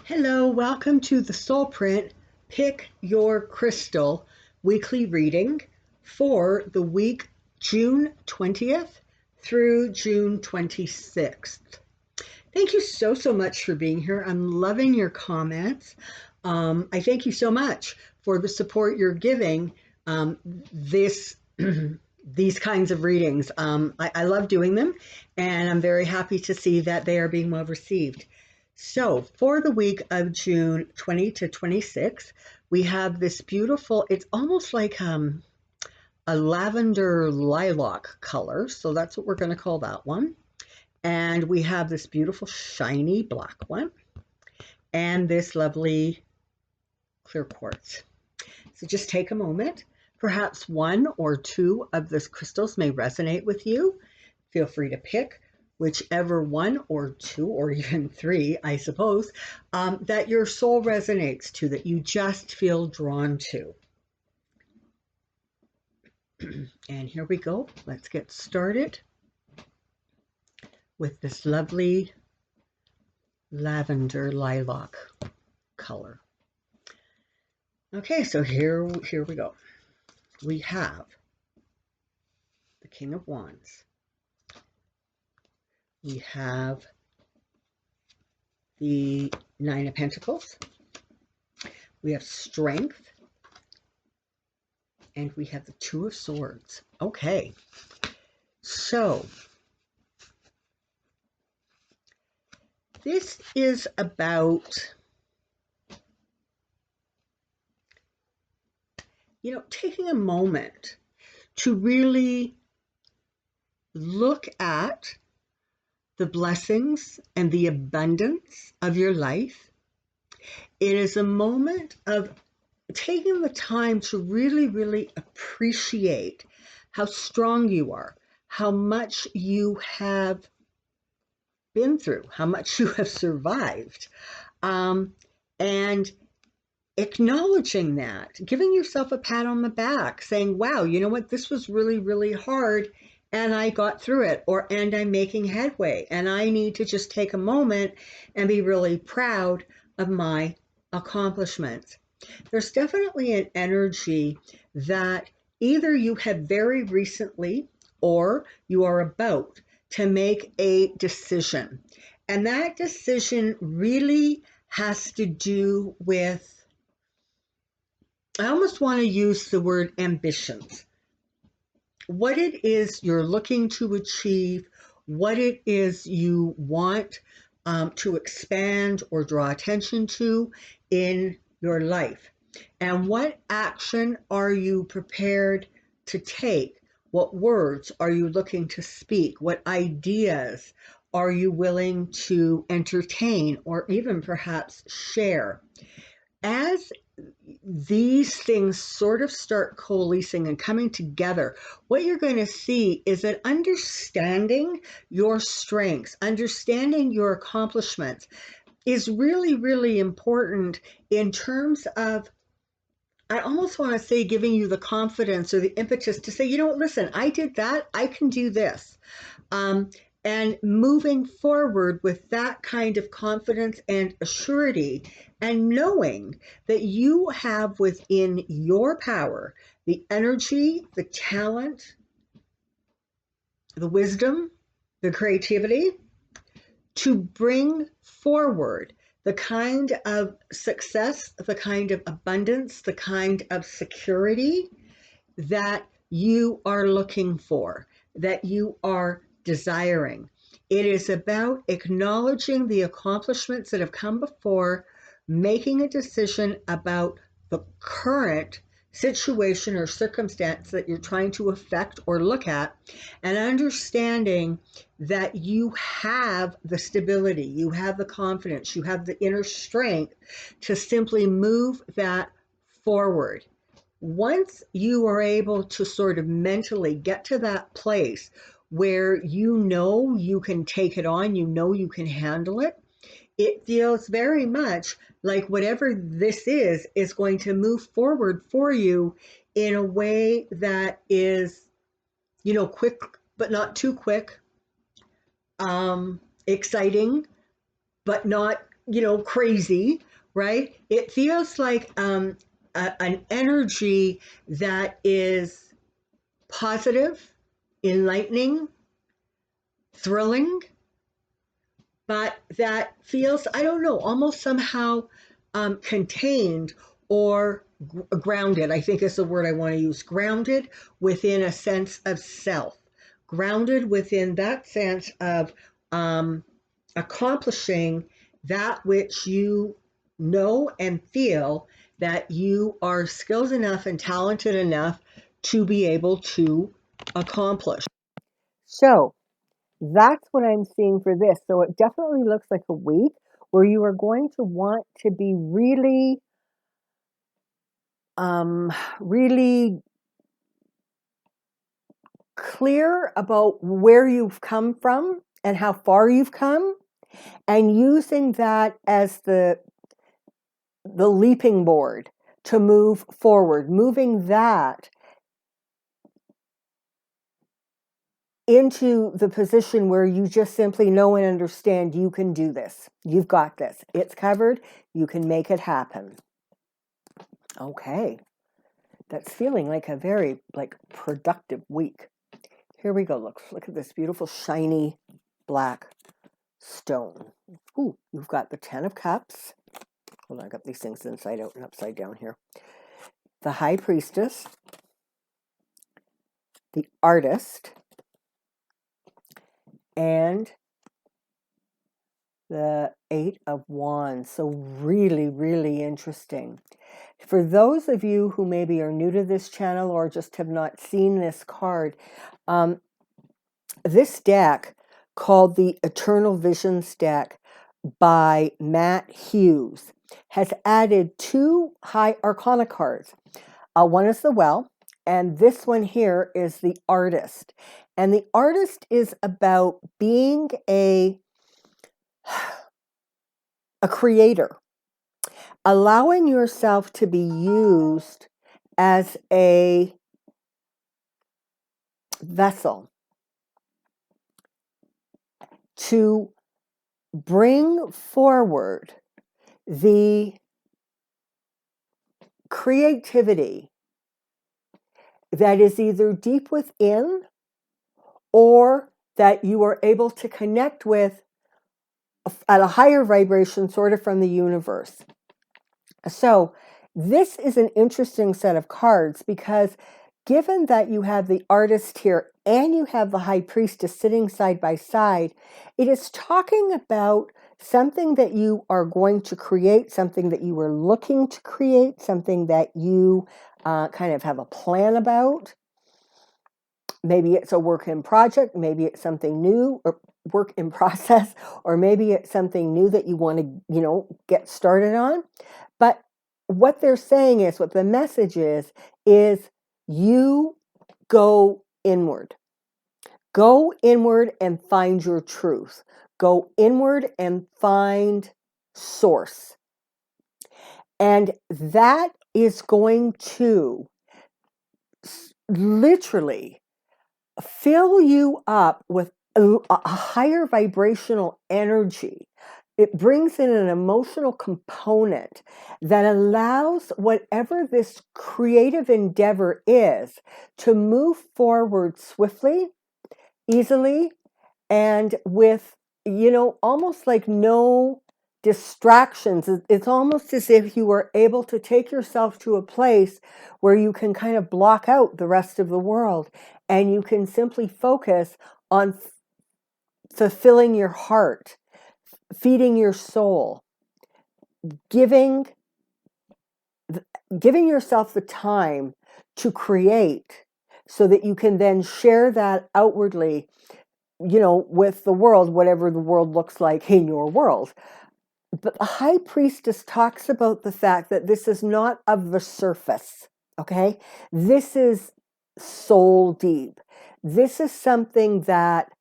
Hello, welcome to the Soulprint Pick Your Crystal weekly reading for the week June 20th through June 26th. Thank you so much for being here. I'm loving your comments. I thank you so much for the support you're giving these kinds of readings. I love doing them, and I'm very happy to see that they are being well received. So for the week of June 20 to 26, we have this beautiful, it's almost like a lavender lilac color. So that's what we're going to call that one. And we have this beautiful shiny black one and this lovely clear quartz. So just take a moment. Perhaps one or two of these crystals may resonate with you. Feel free to pick whichever one or two or even three, I suppose, that your soul resonates to, that you just feel drawn to. And here we go. Let's get started with this lovely lavender lilac color. Okay, so here we go. We have the King of Wands. We have the Nine of Pentacles. We have Strength. And we have the Two of Swords. Okay. So, this is about, taking a moment to really look at the blessings and the abundance of your life. It is a moment of taking the time to really appreciate how strong you are, how much you have been through, how much you have survived, and acknowledging that, giving yourself a pat on the back, saying, wow, you know what, this was really hard, and I got through it, and I'm making headway, and I need to just take a moment and be really proud of my accomplishments. There's definitely an energy that either you have very recently or you are about to make a decision. And that decision really has to do with, I almost want to use the word ambitions. What it is you're looking to achieve, what it is you want to expand or draw attention to in your life, and what action are you prepared to take? What words are you looking to speak? What ideas are you willing to entertain or even perhaps share? As these things sort of start coalescing and coming together, what you're going to see is that understanding your strengths, understanding your accomplishments is really important in terms of, I almost want to say, giving you the confidence or the impetus to say, listen, I did that, I can do this. And moving forward with that kind of confidence and assurity, and knowing that you have within your power the energy, the talent, the wisdom, the creativity to bring forward the kind of success, the kind of abundance, the kind of security that you are looking for, that you are desiring. It is about acknowledging the accomplishments that have come before, making a decision about the current situation or circumstance that you're trying to affect or look at, and understanding that you have the stability, you have the confidence, you have the inner strength to simply move that forward. Once you are able to sort of mentally get to that place where you can take it on, you can handle it, it feels very much like whatever this is going to move forward for you in a way that is, quick, but not too quick, exciting, but not crazy, right? It feels like an energy that is positive, enlightening, thrilling, but that feels, I don't know, almost somehow contained or grounded, I think is the word I want to use, grounded within a sense of self, grounded within that sense of accomplishing that which you know and feel that you are skilled enough and talented enough to be able to accomplish. So that's what I'm seeing for this. So it definitely looks like a week where you are going to want to be really clear about where you've come from and how far you've come, and using that as the leaping board to move forward, moving that into the position where you just simply know and understand you can do this. You've got this. It's covered. You can make it happen. Okay. That's feeling like a very productive week. Here we go. Look at this beautiful shiny black stone. Ooh, you've got the 10 of Cups. Hold on, I got these things inside out and upside down here. The High Priestess, the Artist, and the 8 of Wands. So really, really interesting. For those of you who maybe are new to this channel or just have not seen this card, this deck, called the Eternal Visions deck by Matt Hughes, has added 2 high arcana cards. One is the Well, and this one here is the Artist. And the Artist is about being a creator, allowing yourself to be used as a vessel to bring forward the creativity that is either deep within or that you are able to connect with at a higher vibration, sort of from the universe. So this is an interesting set of cards because given that you have the Artist here and you have the High Priestess sitting side by side, it is talking about something that you are going to create, something that you are looking to create, something that you kind of have a plan about. Maybe it's a work in project, maybe it's something new or work in process, or maybe it's something new that you want to, get started on. But what they're saying is, what the message is you go inward. Go inward and find your truth. Go inward and find source. And that is going to literally fill you up with a higher vibrational energy. It brings in an emotional component that allows whatever this creative endeavor is to move forward swiftly, easily, and with, almost like no distractions. It's almost as if you were able to take yourself to a place where you can kind of block out the rest of the world and you can simply focus on fulfilling your heart, feeding your soul, giving yourself the time to create so that you can then share that outwardly, with the world, whatever the world looks like in your world. But the High Priestess talks about the fact that this is not of the surface, okay? This is soul deep. This is something that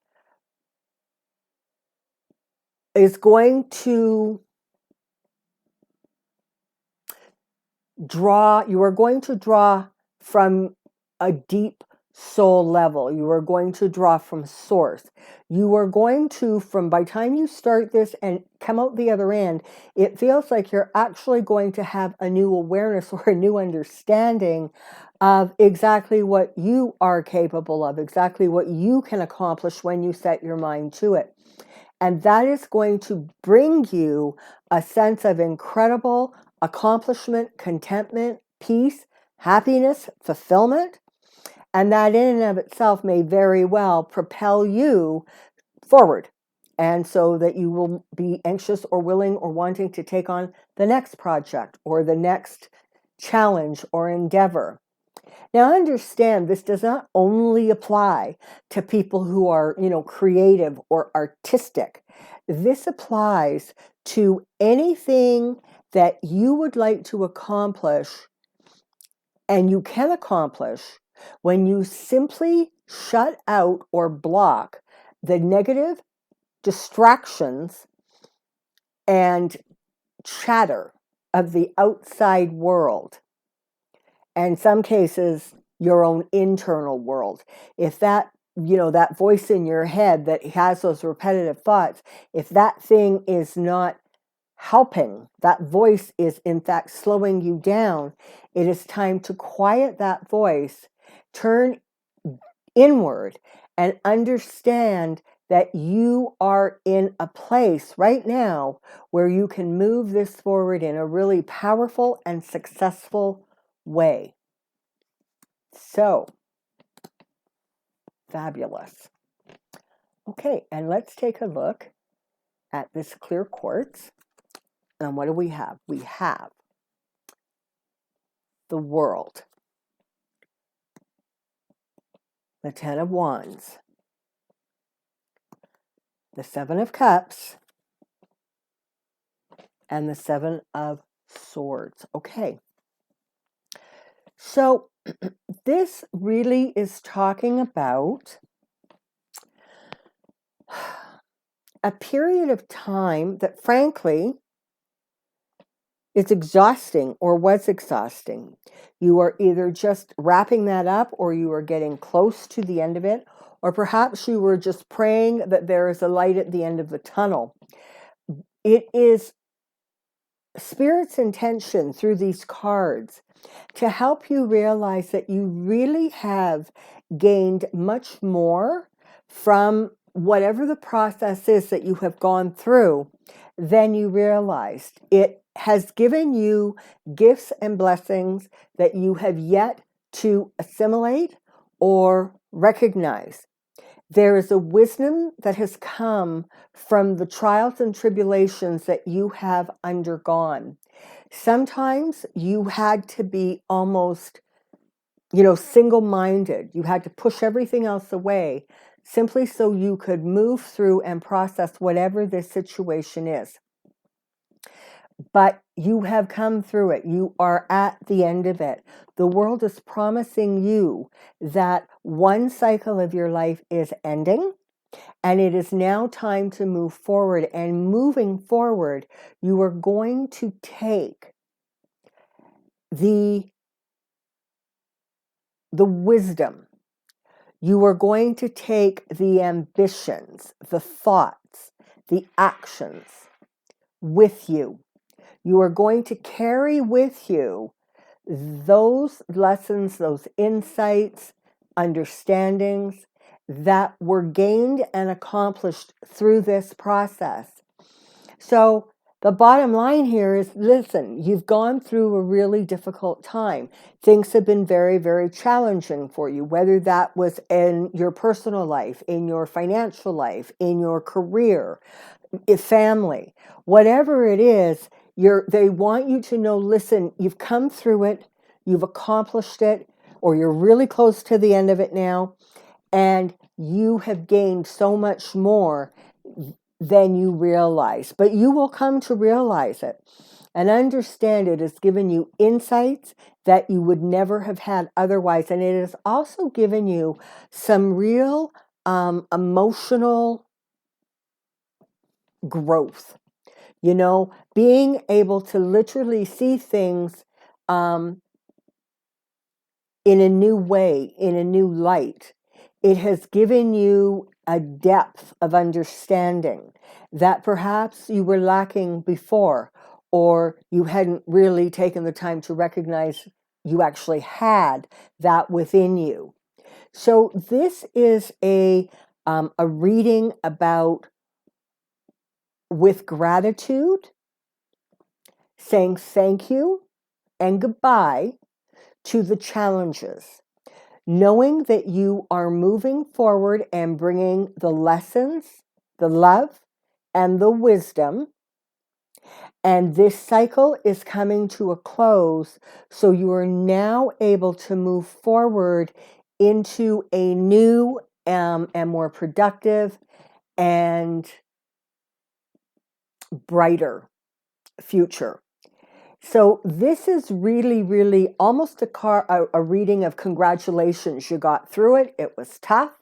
is going to you are going to draw from a deep soul level. You are going to draw from source. You are going to, by the time you start this and come out the other end, it feels like you're actually going to have a new awareness or a new understanding of exactly what you are capable of, exactly what you can accomplish when you set your mind to it. And that is going to bring you a sense of incredible accomplishment, contentment, peace, happiness, fulfillment. And that in and of itself may very well propel you forward. And so that you will be anxious or willing or wanting to take on the next project or the next challenge or endeavor. Now understand, this does not only apply to people who are, creative or artistic. This applies to anything that you would like to accomplish and you can accomplish when you simply shut out or block the negative distractions and chatter of the outside world. And in some cases, your own internal world. If that, that voice in your head that has those repetitive thoughts, if that thing is not helping, that voice is in fact slowing you down, it is time to quiet that voice, turn inward, and understand that you are in a place right now where you can move this forward in a really powerful and successful way. So, fabulous. Okay, and let's take a look at this clear quartz. And what do we have? We have the World, the Ten of Wands, the Seven of Cups, and the Seven of Swords. Okay. So this really is talking about a period of time that, frankly, is exhausting or was exhausting. You are either just wrapping that up or you are getting close to the end of it, or perhaps you were just praying that there is a light at the end of the tunnel. It is Spirit's intention through these cards to help you realize that you really have gained much more from whatever the process is that you have gone through than you realized. It has given you gifts and blessings that you have yet to assimilate or recognize. There is a wisdom that has come from the trials and tribulations that you have undergone. Sometimes you had to be almost, single-minded. You had to push everything else away simply so you could move through and process whatever this situation is. But you have come through it. You are at the end of it. The world is promising you that one cycle of your life is ending, and it is now time to move forward. And moving forward, you are going to take the wisdom. You are going to take the ambitions, the thoughts, the actions with you. You are going to carry with you those lessons, those insights, understandings that were gained and accomplished through this process. So the bottom line here is, listen, you've gone through a really difficult time. Things have been very, very challenging for you, whether that was in your personal life, in your financial life, in your career, family, whatever it is. They want you to know, listen, you've come through it, you've accomplished it, or you're really close to the end of it now, and you have gained so much more than you realize. But you will come to realize it and understand it has given you insights that you would never have had otherwise. And it has also given you some real emotional growth. Being able to literally see things in a new way, in a new light. It has given you a depth of understanding that perhaps you were lacking before, or you hadn't really taken the time to recognize you actually had that within you. So this is a reading about, with gratitude, saying thank you and goodbye to the challenges, knowing that you are moving forward and bringing the lessons, the love, and the wisdom. And this cycle is coming to a close. So you are now able to move forward into a new and more productive and brighter future. So this is really, really almost a reading of congratulations. You got through it. It was tough,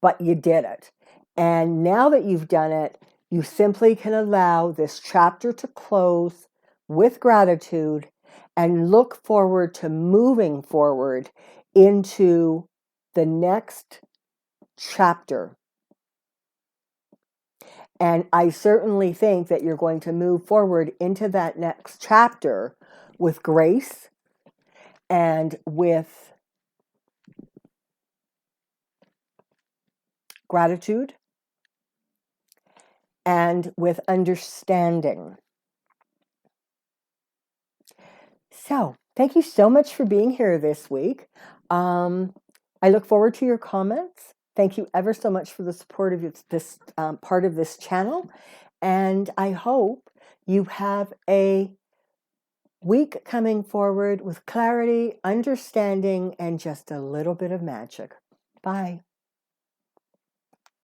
but you did it. And now that you've done it, you simply can allow this chapter to close with gratitude and look forward to moving forward into the next chapter. And I certainly think that you're going to move forward into that next chapter with grace and with gratitude and with understanding. So, thank you so much for being here this week. I look forward to your comments. Thank you ever so much for the support of this part of this channel. And I hope you have a week coming forward with clarity, understanding, and just a little bit of magic. Bye.